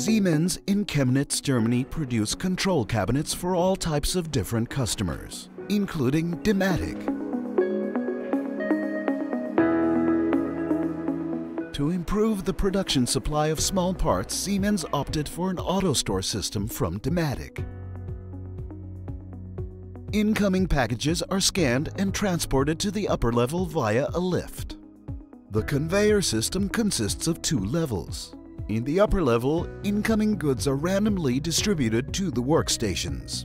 Siemens in Chemnitz, Germany produce control cabinets for all types of different customers, including Dematic. To improve the production supply of small parts, Siemens opted for an AutoStore system from Dematic. Incoming packages are scanned and transported to the upper level via a lift. The conveyor system consists of 2 levels. In the upper level, incoming goods are randomly distributed to the workstations.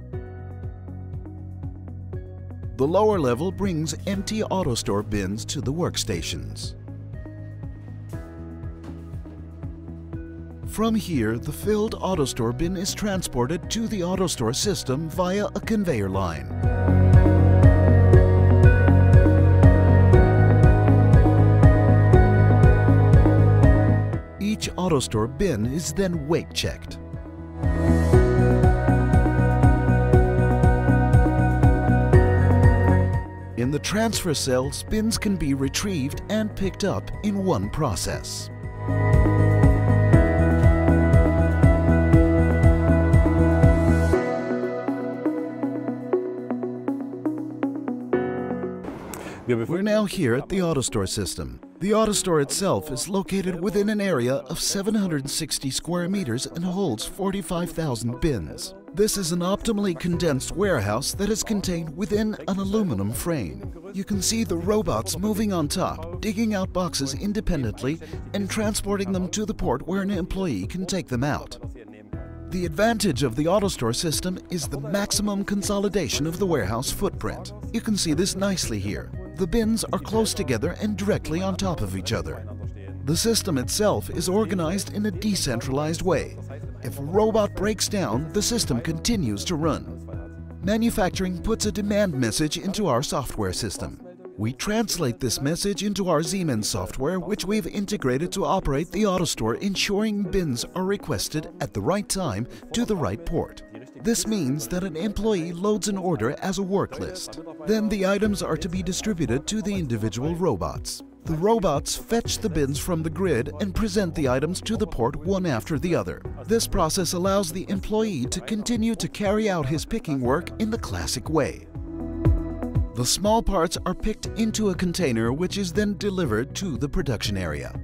The lower level brings empty AutoStore bins to the workstations. From here, the filled AutoStore bin is transported to the AutoStore system via a conveyor line. Each AutoStore bin is then weight checked. In the transfer cells, bins can be retrieved and picked up in one process. We're now here at the AutoStore system. The AutoStore itself is located within an area of 760 square meters and holds 45,000 bins. This is an optimally condensed warehouse that is contained within an aluminum frame. You can see the robots moving on top, digging out boxes independently and transporting them to the port where an employee can take them out. The advantage of the AutoStore system is the maximum consolidation of the warehouse footprint. You can see this nicely here. The bins are close together and directly on top of each other. The system itself is organized in a decentralized way. If a robot breaks down, the system continues to run. Manufacturing puts a demand message into our software system. We translate this message into our Siemens software, which we've integrated to operate the AutoStore, ensuring bins are requested at the right time to the right port. This means that an employee loads an order as a work list. Then the items are to be distributed to the individual robots. The robots fetch the bins from the grid and present the items to the port one after the other. This process allows the employee to continue to carry out his picking work in the classic way. The small parts are picked into a container which is then delivered to the production area.